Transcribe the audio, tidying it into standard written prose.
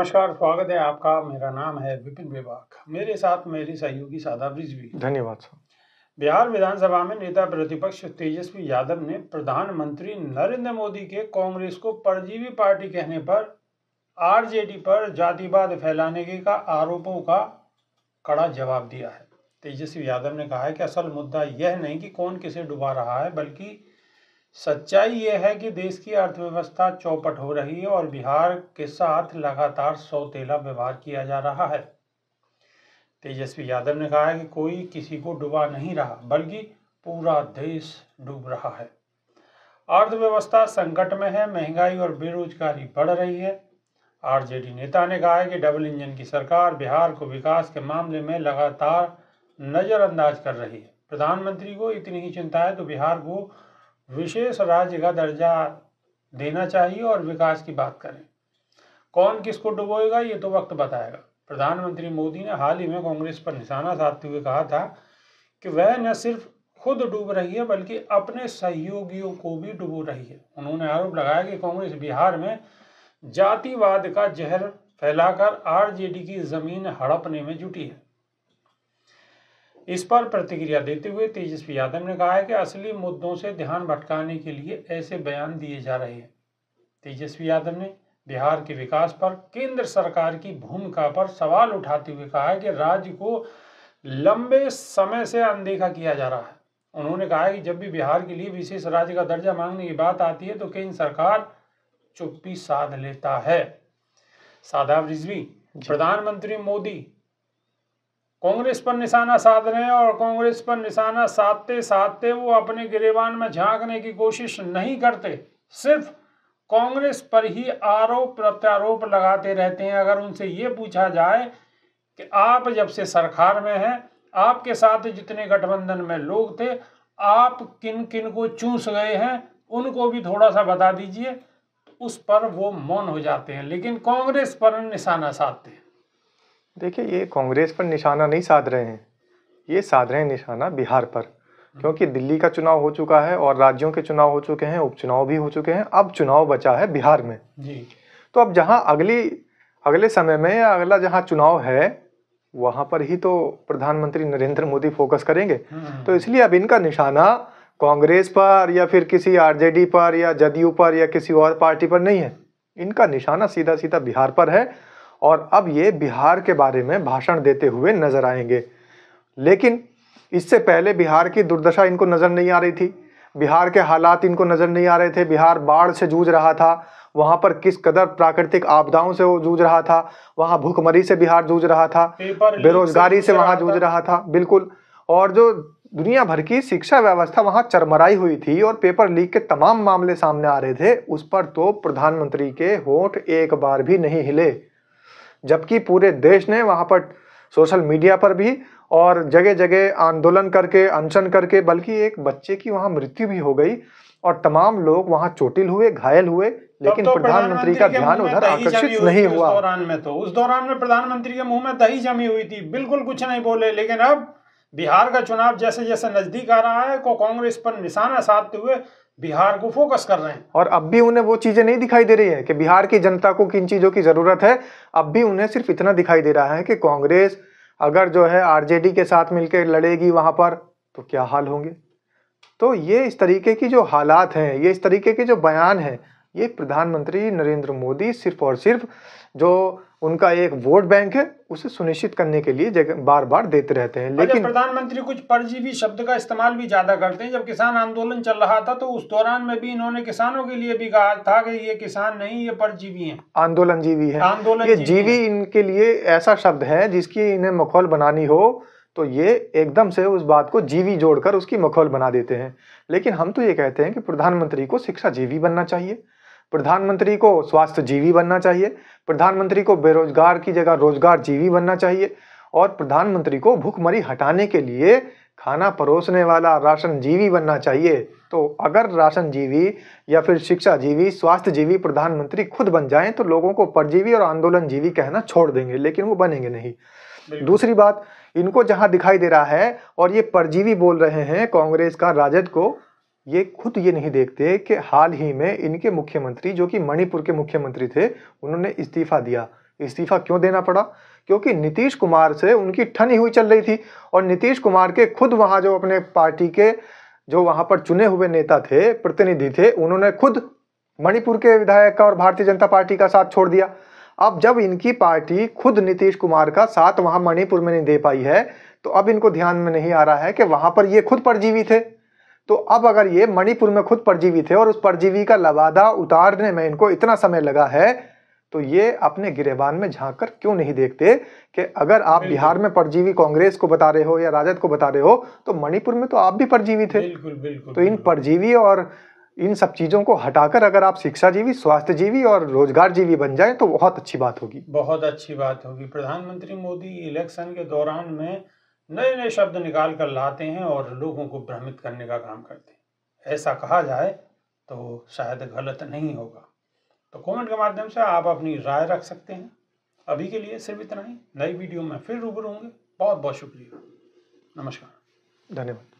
नमस्कार, स्वागत है आपका। मेरा नाम है विपिन बेबाक। मेरे साथ मेरी सहयोगी शादाब रिजवी। धन्यवाद सर। बिहार विधानसभा में नेता प्रतिपक्ष तेजस्वी यादव ने प्रधानमंत्री नरेंद्र मोदी के कांग्रेस को परजीवी पार्टी कहने पर आरजेडी पर जातिवाद फैलाने के आरोपों का कड़ा जवाब दिया है। तेजस्वी यादव ने कहा है कि असल मुद्दा यह नहीं कि कौन किसे डुबा रहा है, बल्कि सच्चाई यह है कि देश की अर्थव्यवस्था चौपट हो रही है और बिहार के साथ लगातार सौतेला व्यवहार किया जा रहा है। तेजस्वी यादव ने कहा है कि कोई किसी को डुबा नहीं रहा, बल्कि पूरा देश डूब रहा है। अर्थव्यवस्था संकट में है, महंगाई और बेरोजगारी बढ़ रही है। आरजेडी नेता ने कहा है कि डबल इंजन की सरकार बिहार को विकास के मामले में लगातार नजरअंदाज कर रही है। प्रधानमंत्री को इतनी ही चिंता है तो बिहार को विशेष राज्य का दर्जा देना चाहिए और विकास की बात करें। कौन किसको डुबोएगा ये तो वक्त बताएगा। प्रधानमंत्री मोदी ने हाल ही में कांग्रेस पर निशाना साधते हुए कहा था कि वह न सिर्फ खुद डूब रही है बल्कि अपने सहयोगियों को भी डुबो रही है। उन्होंने आरोप लगाया कि कांग्रेस बिहार में जातिवाद का जहर फैलाकर आरजेडी की जमीन हड़पने में जुटी है। इस पर प्रतिक्रिया देते हुए तेजस्वी यादव ने कहा है कि असली मुद्दों से ध्यान भटकाने के लिए ऐसे बयान दिए जा रहे हैं। तेजस्वी यादव ने बिहार के विकास पर केंद्र सरकार की भूमिका पर सवाल उठाते हुए कहा है कि राज्य को लंबे समय से अनदेखा किया जा रहा है। उन्होंने कहा है कि जब भी बिहार के लिए विशेष राज्य का दर्जा मांगने की बात आती है तो केंद्र सरकार चुप्पी साध लेता है। शादाब रिजवी, प्रधानमंत्री मोदी कांग्रेस पर निशाना साध रहे हैं और कांग्रेस पर निशाना साधते साधते वो अपने गिरेबान में झांकने की कोशिश नहीं करते, सिर्फ कांग्रेस पर ही आरोप प्रत्यारोप लगाते रहते हैं। अगर उनसे ये पूछा जाए कि आप जब से सरकार में हैं, आपके साथ जितने गठबंधन में लोग थे, आप किन किन को चूस गए हैं, उनको भी थोड़ा सा बता दीजिए, तो उस पर वो मौन हो जाते हैं, लेकिन कांग्रेस पर निशाना साधते हैं। देखिए, ये कांग्रेस पर निशाना नहीं साध रहे हैं, ये साध रहे हैं निशाना बिहार पर, क्योंकि दिल्ली का चुनाव हो चुका है और राज्यों के चुनाव हो चुके हैं, उपचुनाव भी हो चुके हैं। अब चुनाव बचा है बिहार में जी। तो अब जहां अगले समय में या अगला जहां चुनाव है वहां पर ही तो प्रधानमंत्री नरेंद्र मोदी फोकस करेंगे। तो इसलिए अब इनका निशाना कांग्रेस पर या फिर किसी आरजेडी पर या जदयू पर या किसी और पार्टी पर नहीं है, इनका निशाना सीधा सीधा बिहार पर है। और अब ये बिहार के बारे में भाषण देते हुए नजर आएंगे। लेकिन इससे पहले बिहार की दुर्दशा इनको नजर नहीं आ रही थी, बिहार के हालात इनको नजर नहीं आ रहे थे। बिहार बाढ़ से जूझ रहा था, वहां पर किस कदर प्राकृतिक आपदाओं से वो जूझ रहा था, वहां भूखमरी से बिहार जूझ रहा था, बेरोजगारी से वहां जूझ रहा था, बिल्कुल। और जो दुनिया भर की शिक्षा व्यवस्था वहां चरमराई हुई थी और पेपर लीक के तमाम मामले सामने आ रहे थे, उस पर तो प्रधानमंत्री के होंठ एक बार भी नहीं हिले, जबकि पूरे देश ने वहां पर सोशल मीडिया पर भी और जगह जगह आंदोलन करके, अनशन करके, बल्कि एक बच्चे की वहां मृत्यु भी हो गई और तमाम लोग वहां चोटिल हुए, घायल हुए, लेकिन प्रधानमंत्री का ध्यान उधर आकर्षित नहीं हुआ। उस दौरान में प्रधानमंत्री के मुंह में दही जमी हुई थी, बिल्कुल कुछ नहीं बोले। लेकिन अब बिहार का चुनाव जैसे जैसे नजदीक आ रहा है को कांग्रेस पर निशाना साधते हुए बिहार को फोकस कर रहे हैं। और अब भी उन्हें वो चीजें नहीं दिखाई दे रही है कि बिहार की जनता को किन चीजों की जरूरत है। अब भी उन्हें सिर्फ इतना दिखाई दे रहा है कि कांग्रेस अगर जो है आरजेडी के साथ मिलकर लड़ेगी वहां पर तो क्या हाल होंगे। तो ये इस तरीके की जो हालात हैं, ये इस तरीके के जो बयान हैं, ये प्रधानमंत्री नरेंद्र मोदी सिर्फ और सिर्फ जो उनका एक वोट बैंक है उसे सुनिश्चित करने के लिए बार बार देते रहते हैं। लेकिन प्रधानमंत्री कुछ परजीवी शब्द का इस्तेमाल भी ज्यादा करते हैं। जब किसान आंदोलन चल रहा था तो उस दौरान में भी इन्होंने किसानों के लिए भी कहा था कि ये किसान नहीं, ये परजीवी हैं, आंदोलन जीवी है। ये जीवी इनके लिए ऐसा शब्द है जिसकी इन्हें मखौल बनानी हो तो ये एकदम से उस बात को जीवी जोड़कर उसकी मखौल बना देते हैं। लेकिन हम तो ये कहते हैं कि प्रधानमंत्री को शिक्षा जीवी बनना चाहिए, प्रधानमंत्री को स्वास्थ्य जीवी बनना चाहिए, प्रधानमंत्री को बेरोजगार की जगह रोजगार जीवी बनना चाहिए और प्रधानमंत्री को भूखमरी हटाने के लिए खाना परोसने वाला राशन जीवी बनना चाहिए। तो अगर राशन जीवी या फिर शिक्षा जीवी, स्वास्थ्य जीवी प्रधानमंत्री खुद बन जाएं तो लोगों को परजीवी और आंदोलन जीवी कहना छोड़ देंगे, लेकिन वो बनेंगे नहीं। दूसरी बात, इनको जहां दिखाई दे रहा है और ये परजीवी बोल रहे हैं कांग्रेस का, राजद को, ये खुद ये नहीं देखते कि हाल ही में इनके मुख्यमंत्री जो कि मणिपुर के मुख्यमंत्री थे, उन्होंने इस्तीफा दिया। इस्तीफा क्यों देना पड़ा? क्योंकि नीतीश कुमार से उनकी ठनी हुई चल रही थी और नीतीश कुमार के खुद वहां जो अपने पार्टी के जो वहां पर चुने हुए नेता थे, प्रतिनिधि थे, उन्होंने खुद मणिपुर के विधायक का और भारतीय जनता पार्टी का साथ छोड़ दिया। अब जब इनकी पार्टी खुद नीतीश कुमार का साथ वहां मणिपुर में नहीं दे पाई है, तो अब इनको ध्यान में नहीं आ रहा है कि वहां पर ये खुद परजीवी थे। तो अब अगर ये मणिपुर में खुद परजीवी थे और उस परजीवी का लवादा उतारने में इनको इतना समय लगा है, तो ये अपने गिरेबान में झांक कर क्यों नहीं देखते कि अगर आप बिहार में परजीवी कांग्रेस को बता रहे हो या राजद को बता रहे हो, तो मणिपुर में तो आप भी परजीवी थे। बिल्कुल बिल्कुल। तो इन परजीवी और इन सब चीजों को हटाकर अगर आप शिक्षाजीवी, स्वास्थ्यजीवी और रोजगारजीवी बन जाए तो बहुत अच्छी बात होगी। बहुत अच्छी बात होगी। प्रधानमंत्री मोदी इलेक्शन के दौरान में नए नए शब्द निकाल कर लाते हैं और लोगों को भ्रमित करने का काम करते हैं। ऐसा कहा जाए तो शायद गलत नहीं होगा। तो कमेंट के माध्यम से आप अपनी राय रख सकते हैं। अभी के लिए सिर्फ इतना ही। नई वीडियो में फिर रूबरू होंगे। बहुत बहुत शुक्रिया। नमस्कार। धन्यवाद।